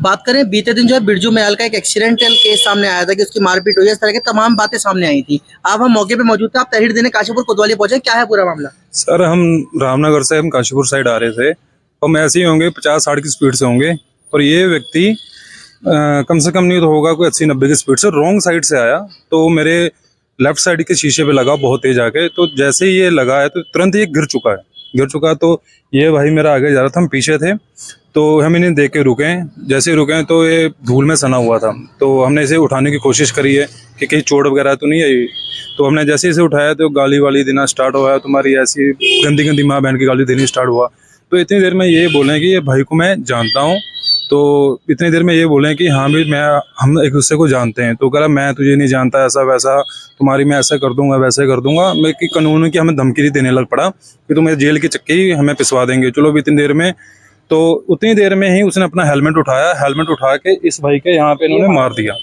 बात करें बीते दिन जो है बिरजू महल का एक एक्सीडेंटल केस सामने आया था कि उसकी मारपीट हुई, इस तरह की तमाम बातें सामने आई थी। आप हम मौके पे मौजूद थे, आप तहरीर देने काशीपुर कोतवाली पहुंचे, क्या है पूरा मामला? सर हम रामनगर से हम काशीपुर साइड आ रहे थे, हम ऐसे ही होंगे 50-60 की स्पीड से होंगे और ये व्यक्ति कम से कम नहीं तो होगा कोई 80-90 की स्पीड से रॉन्ग साइड से आया, तो मेरे लेफ्ट साइड के शीशे पे लगा बहुत तेज आके। तो जैसे ही ये लगा है तो तुरंत ये गिर चुका। तो ये भाई मेरा आगे जा रहा था, हम पीछे थे, तो हम इन्हें देख के रुके। जैसे ही रुके तो ये धूल में सना हुआ था, तो हमने इसे उठाने की कोशिश करी है कि कहीं चोट वगैरह तो नहीं आई। तो हमने जैसे इसे उठाया तो गाली वाली देना स्टार्ट हुआ, तुम्हारी ऐसी गंदी गंदी माँ बहन की गाली देनी स्टार्ट हुआ। तो इतनी देर में ये बोले कि ये भाई को मैं जानता हूँ, तो इतनी देर में ये बोले कि हाँ भी हम एक दूसरे को जानते हैं। तो कह रहा मैं तुझे नहीं जानता, ऐसा वैसा, तुम्हारी मैं ऐसा कर दूंगा वैसे कर दूंगा। मैं कि कानून की हमें धमकी देने लग पड़ा कि तुम्हें जेल की चक्की ही हमें पिसवा देंगे। चलो भी इतनी देर में, तो उतनी देर में ही उसने अपना हेलमेट उठाया, हेलमेट उठा के इस भाई के यहाँ पे इन्होंने मार दिया।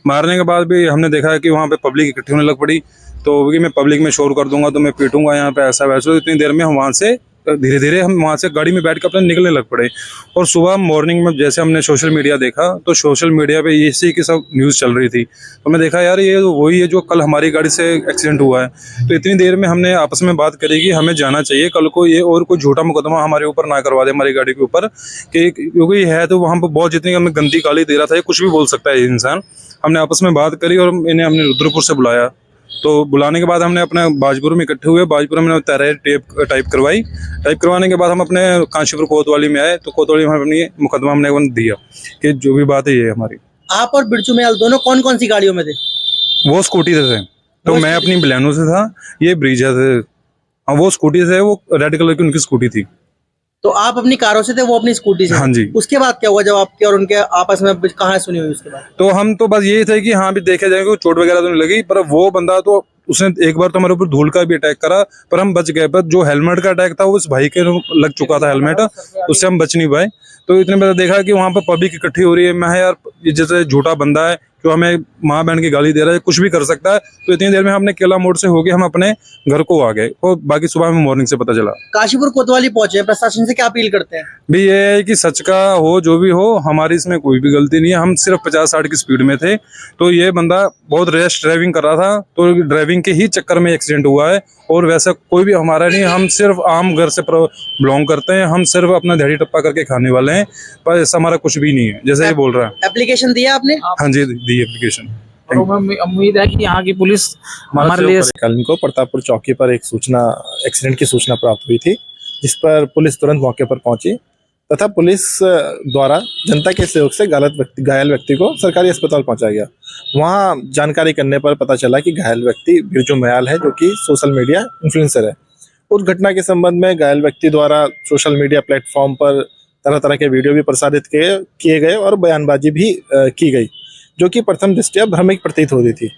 मारने के बाद भी हमने देखा कि वहाँ पे पब्लिक इकट्ठी होने लग पड़ी, तो कि मैं पब्लिक में शोर कर दूंगा तो मैं पीटूंगा यहाँ पे, ऐसा वैसा। तो इतनी देर में हम वहाँ से धीरे धीरे हम वहाँ से गाड़ी में बैठ कर अपने निकलने लग पड़े। और सुबह मॉर्निंग में जैसे हमने सोशल मीडिया देखा तो सोशल मीडिया पे इसी की सब न्यूज़ चल रही थी। तो मैं देखा यार ये वही है जो कल हमारी गाड़ी से एक्सीडेंट हुआ है। तो इतनी देर में हमने आपस में बात करी कि हमें जाना चाहिए कल को ये और कोई झूठा मुकदमा हमारे ऊपर ना करवा दे, हमारी गाड़ी के ऊपर, कि क्योंकि है तो वहाँ पर बहुत जितनी हमें गंदी गाली दे रहा था, ये कुछ भी बोल सकता है ये इंसान। हमने आपस में बात करी और इन्हें हमने रुद्रपुर से बुलाया। तो बुलाने के बाद हमने अपने बाजपुर में इकट्ठे हुए, बाजपुर में तहरीर टाइप करवाई। टाइप करवाने के बाद हम अपने काशीपुर कोतवाली में आए, तो कोतवाली में अपनी मुकदमा हमने दिया कि जो भी बात है ये हमारी। आप और बिरजू महल दोनों कौन कौन सी गाड़ियों में थे? वो स्कूटी से थे, तो मैं अपनी बलेनो से था, ये ब्रीजा से। हाँ वो स्कूटी से, वो रेड कलर की उनकी स्कूटी थी। तो आप अपनी कारों से थे, वो अपनी स्कूटी से? हाँ जी। उसके बाद क्या हुआ जब आपके और उनके आपस में कहां सुनी हुई उसके बाद? तो हम तो बस यही थे कि हाँ भी देखे जाएंगे, चोट वगैरह तो नहीं लगी, पर वो बंदा तो उसने एक बार तो हमारे ऊपर धूल का भी अटैक करा, पर हम बच गए। पर जो हेलमेट का अटैक था वो उस भाई के लग चुका था हेलमेट, उससे हम बच नहीं पाए। तो इतने में देखा कि वहाँ पर पब्लिक इकट्ठी हो रही है। मैं यार ये जैसे झूठा बंदा है जो हमें माँ बहन की गाली दे रहा है, कुछ भी कर सकता है। तो इतनी देर में हमने केला मोड़ से होके हम अपने घर को आ गए, और बाकी सुबह हमें मॉर्निंग से पता चला। काशीपुर कोतवाली पहुंचे, प्रशासन से क्या अपील करते हैं? भी ये है कि सच का हो जो भी हो, हमारी इसमें कोई भी गलती नहीं है। हम सिर्फ 50-60 की स्पीड में थे, तो ये बंदा बहुत रैश ड्राइविंग कर रहा था, तो ड्राइविंग के ही चक्कर में एक्सीडेंट हुआ है। और वैसा कोई भी हमारा नहीं, हम सिर्फ आम घर से बिलोंग करते हैं, हम सिर्फ अपना दिहाड़ी टप्पा करके खाने वाले हैं, पर ऐसा हमारा कुछ भी नहीं है जैसे ये बोल रहा है। एप्लीकेशन दिया आपने? हाँ जी, दी एप्लीकेशन। उम्मीद है कि यहाँ की पुलिस हमारे लिए। कल को प्रतापपुर चौकी पर एक एक्सीडेंट की सूचना प्राप्त हुई थी, जिस पर पुलिस तुरंत मौके पर पहुंची तथा पुलिस द्वारा जनता के सहयोग से घायल व्यक्ति को सरकारी अस्पताल पहुंचाया गया। वहां जानकारी करने पर पता चला कि घायल व्यक्ति बिरजू महल है, जो कि सोशल मीडिया इन्फ्लुएंसर है। उस घटना के संबंध में घायल व्यक्ति द्वारा सोशल मीडिया प्लेटफॉर्म पर तरह तरह के वीडियो भी प्रसारित किए गए और बयानबाजी भी की गई, जो कि प्रथम दृष्टया भ्रामक प्रतीत हो रही थी।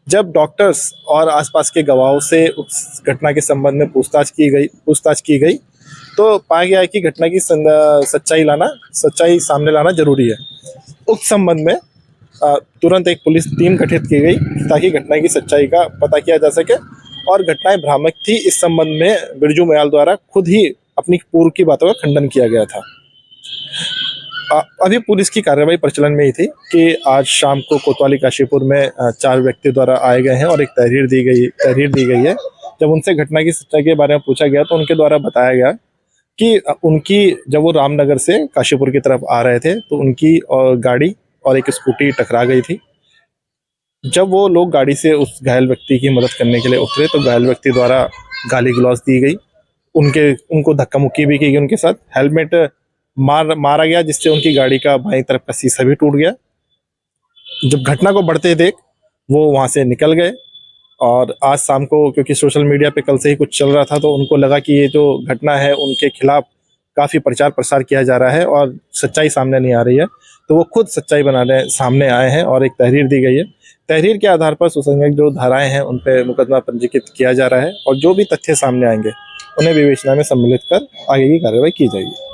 जब डॉक्टर्स और आसपास के गवाहों से उस घटना के संबंध में पूछताछ की गई तो पाया गया कि घटना की सच्चाई सामने लाना जरूरी है। उस संबंध में तुरंत एक पुलिस टीम गठित की गई ताकि घटना की सच्चाई का पता किया जा सके, और घटनाएं भ्रामक थी इस संबंध में बिरजू महल द्वारा खुद ही अपनी पूर्व की बातों का खंडन किया गया था। अभी पुलिस की कार्रवाई प्रचलन में ही थी कि आज शाम को कोतवाली काशीपुर में 4 व्यक्ति द्वारा आए गए हैं और एक तहरीर दी गई है। जब उनसे घटना की सच्चाई के बारे में पूछा गया तो उनके द्वारा बताया गया कि जब वो रामनगर से काशीपुर की तरफ आ रहे थे तो उनकी गाड़ी और एक स्कूटी टकरा गई थी। जब वो लोग गाड़ी से उस घायल व्यक्ति की मदद करने के लिए उतरे तो घायल व्यक्ति द्वारा गाली गलौज दी गई, उनको धक्का मुक्की भी की गई, उनके साथ हेलमेट मारा गया, जिससे उनकी गाड़ी का बाईं तरफ का शीशा भी टूट गया। जब घटना को बढ़ते देख वो वहां से निकल गए, और आज शाम को क्योंकि सोशल मीडिया पे कल से ही कुछ चल रहा था तो उनको लगा कि ये जो घटना है उनके खिलाफ काफ़ी प्रचार प्रसार किया जा रहा है और सच्चाई सामने नहीं आ रही है, तो वो खुद सच्चाई बनाने सामने आए हैं और एक तहरीर दी गई है। तहरीर के आधार पर सुसंगत जो धाराएं हैं उन पर मुकदमा पंजीकृत किया जा रहा है, और जो भी तथ्य सामने आएंगे उन्हें विवेचना में सम्मिलित कर आगे की कार्रवाई की जाएगी।